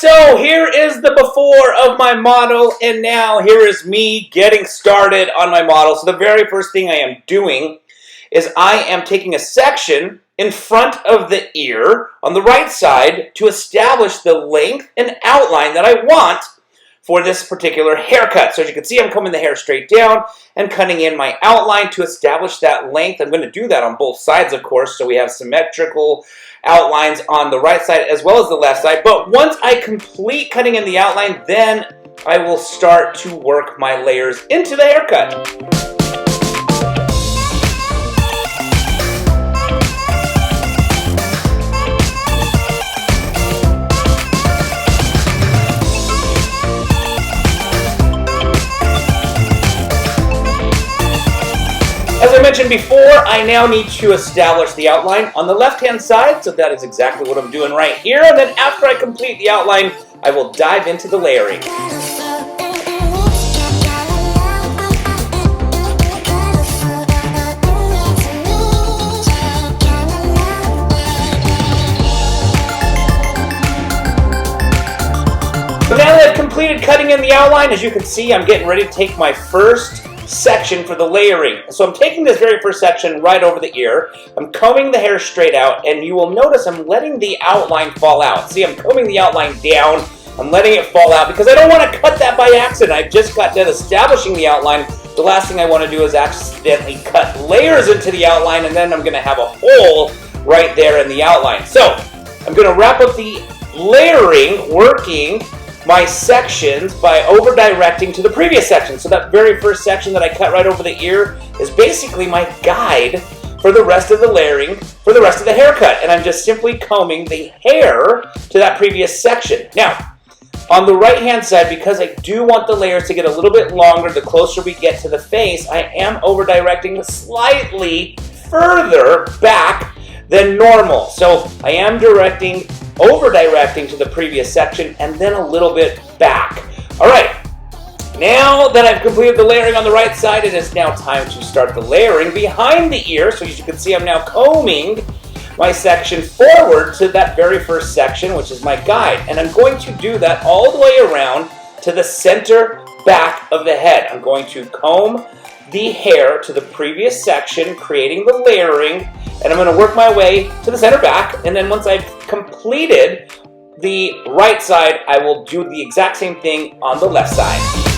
So here is the before of my model, and now here is me getting started on my model. So the very first thing I am doing is I am taking a section in front of the ear on the right side to establish the length and outline that I want for this particular haircut. So as you can see, I'm combing the hair straight down and cutting in my outline to establish that length. I'm going to do that on both sides, of course, so we have symmetrical outlines on the right side as well as the left side. But once I complete cutting in the outline, then I will start to work my layers into the haircut. As I mentioned before, I now need to establish the outline on the left-hand side, so that is exactly what I'm doing right here. And then after I complete the outline, I will dive into the layering. So now that I've completed cutting in the outline, as you can see, I'm getting ready to take my first section for the layering. So I'm taking this very first section right over the ear. I'm combing the hair straight out, and you will notice I'm letting the outline fall out. See, I'm combing the outline down. I'm letting it fall out because I don't want to cut that by accident. I just got done establishing the outline. The last thing I want to do is accidentally cut layers into the outline, and then I'm going to have a hole right there in the outline. So I'm going to wrap up the layering, working my sections by over directing to the previous section. So that very first section that I cut right over the ear is basically my guide for the rest of the layering, for the rest of the haircut. And I'm just simply combing the hair to that previous section. Now, on the right hand side, because I do want the layers to get a little bit longer the closer we get to the face, I am over directing slightly further back than normal. So I am over directing to the previous section and then a little bit back. All right, now that I've completed the layering on the right side, it is now time to start the layering behind the ear. So as you can see, I'm now combing my section forward to that very first section, which is my guide. And I'm going to do that all the way around to the center back of the head. I'm going to comb the hair to the previous section, creating the layering, and I'm going to work my way to the center back, and then once I've completed the right side, I will do the exact same thing on the left side.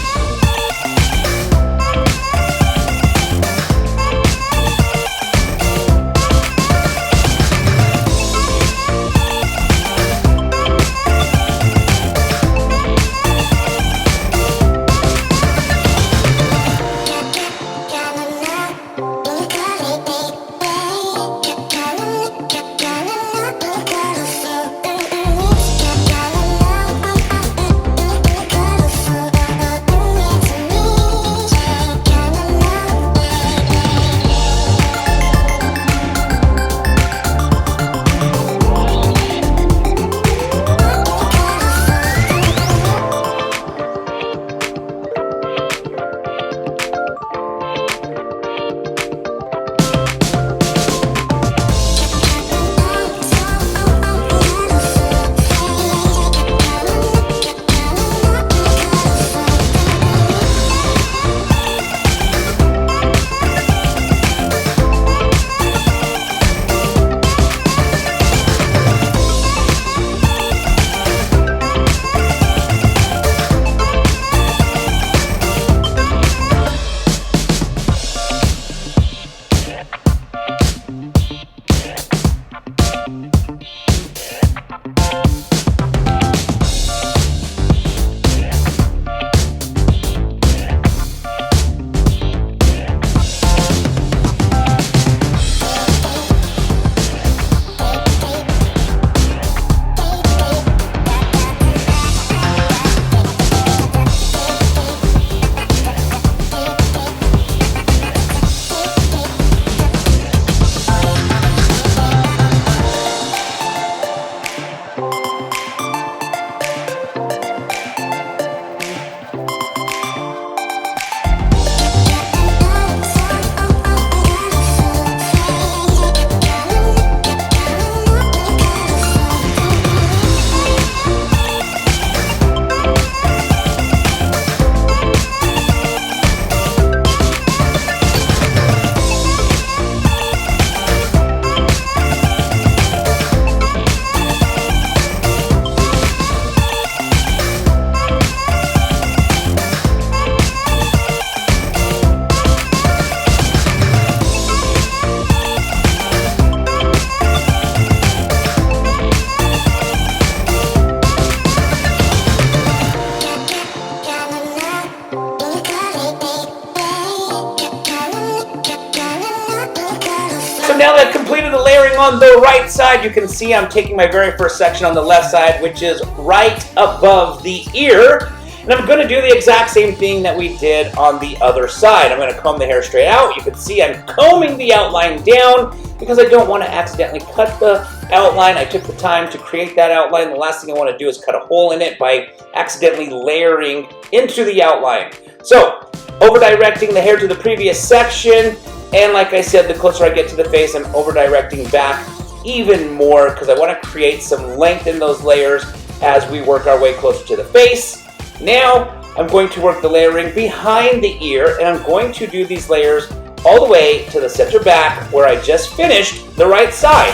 on the right side, you can see I'm taking my very first section on the left side, which is right above the ear. And I'm going to do the exact same thing that we did on the other side. I'm going to comb the hair straight out. You can see I'm combing the outline down because I don't want to accidentally cut the outline. I took the time to create that outline. The last thing I want to do is cut a hole in it by accidentally layering into the outline. So, over-directing the hair to the previous section. And like I said, the closer I get to the face, I'm over-directing back even more because I want to create some length in those layers as we work our way closer to the face. Now, I'm going to work the layering behind the ear, and I'm going to do these layers all the way to the center back where I just finished the right side.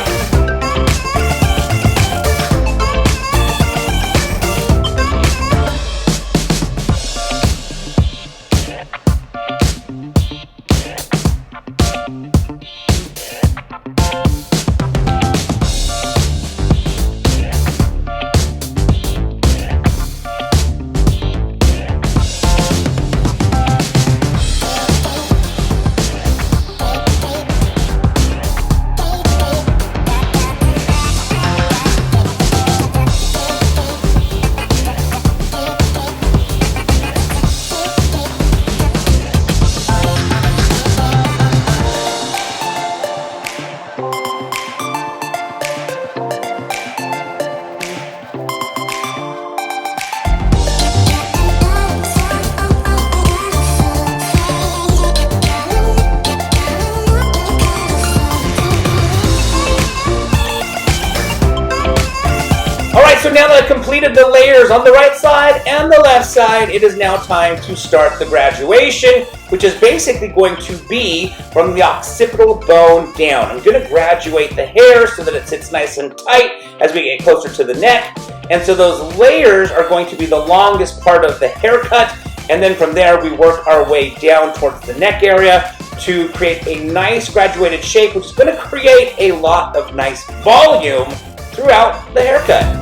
So now that I've completed the layers on the right side and the left side, it is now time to start the graduation, which is basically going to be from the occipital bone down. I'm going to graduate the hair so that it sits nice and tight as we get closer to the neck. And so those layers are going to be the longest part of the haircut. And then from there, we work our way down towards the neck area to create a nice graduated shape, which is going to create a lot of nice volume throughout the haircut.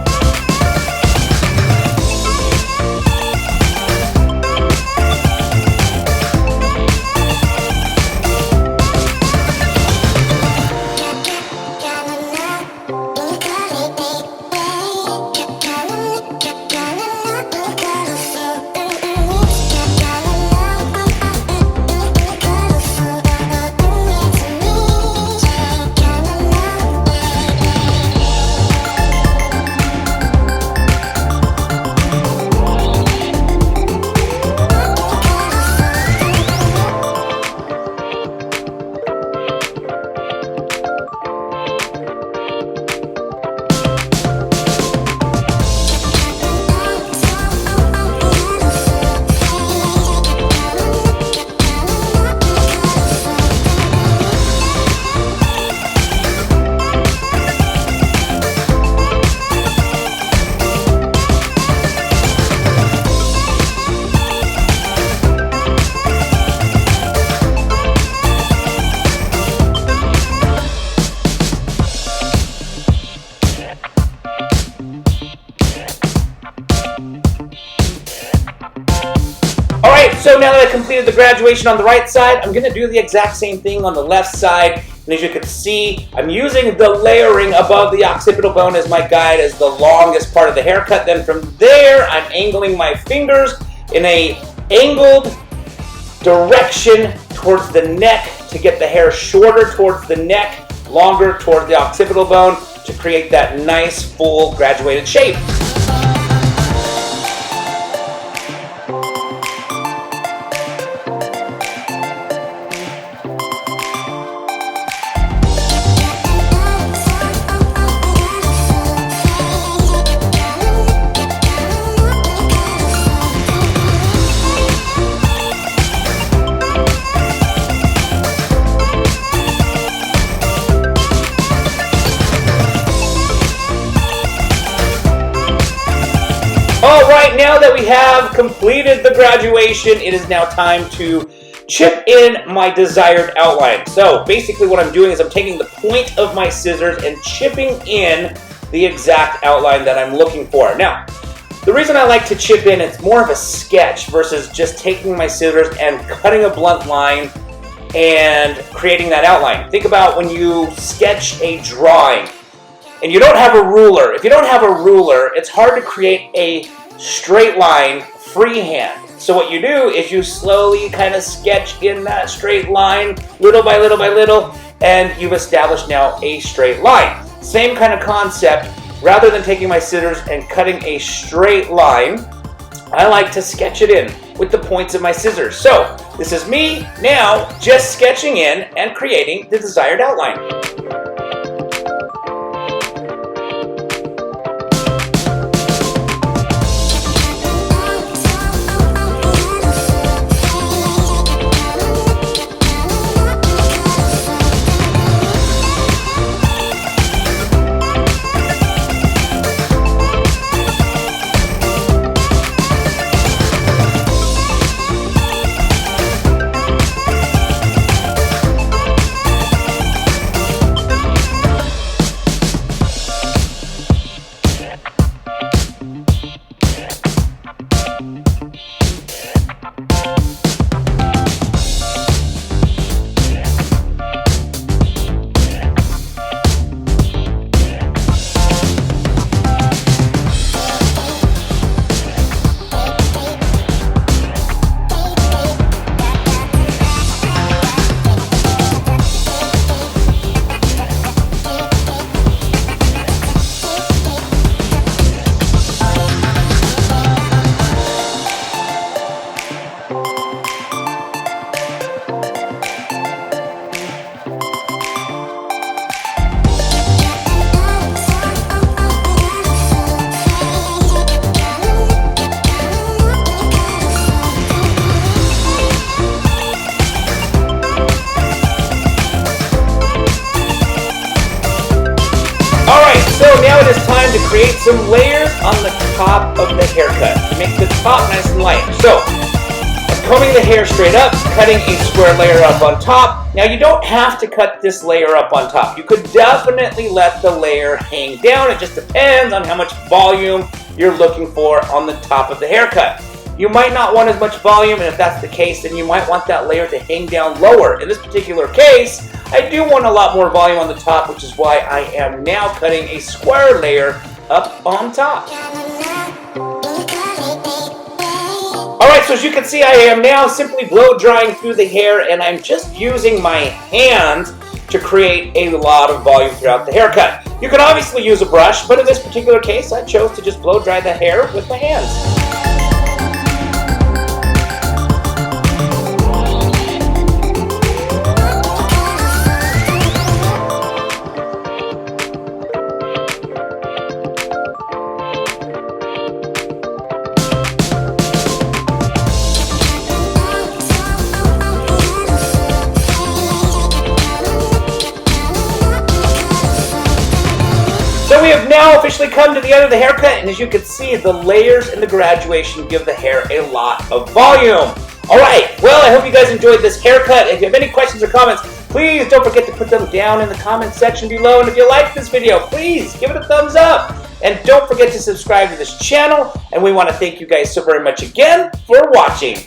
So now that I completed the graduation on the right side, I'm going to do the exact same thing on the left side. And as you can see, I'm using the layering above the occipital bone as my guide as the longest part of the haircut. Then from there, I'm angling my fingers in a angled direction towards the neck to get the hair shorter towards the neck, longer towards the occipital bone to create that nice, full, graduated shape. Alright, now that we have completed the graduation, it is now time to chip in my desired outline. So basically what I'm doing is I'm taking the point of my scissors and chipping in the exact outline that I'm looking for. Now, the reason I like to chip in, it's more of a sketch versus just taking my scissors and cutting a blunt line and creating that outline. Think about when you sketch a drawing and you don't have a ruler. If you don't have a ruler, it's hard to create a straight line freehand. So what you do is you slowly kind of sketch in that straight line, little by little by little, and you've established now a straight line. Same kind of concept. Rather than taking my scissors and cutting a straight line, I like to sketch it in with the points of my scissors. So this is me now just sketching in and creating the desired outline. So now it is time to create some layers on the top of the haircut to make the top nice and light. So I'm combing the hair straight up, cutting a square layer up on top. Now you don't have to cut this layer up on top. You could definitely let the layer hang down. It just depends on how much volume you're looking for on the top of the haircut. You might not want as much volume, and if that's the case, then you might want that layer to hang down lower. In this particular case, I do want a lot more volume on the top, which is why I am now cutting a square layer up on top. Alright, so as you can see, I am now simply blow drying through the hair, and I'm just using my hands to create a lot of volume throughout the haircut. You could obviously use a brush, but in this particular case, I chose to just blow dry the hair with my hands. So we have now officially come to the end of the haircut, and as you can see, the layers and the graduation give the hair a lot of volume. Alright, well, I hope you guys enjoyed this haircut. If you have any questions or comments, please don't forget to put them down in the comment section below. And if you like this video, please give it a thumbs up. And don't forget to subscribe to this channel. And we want to thank you guys so very much again for watching.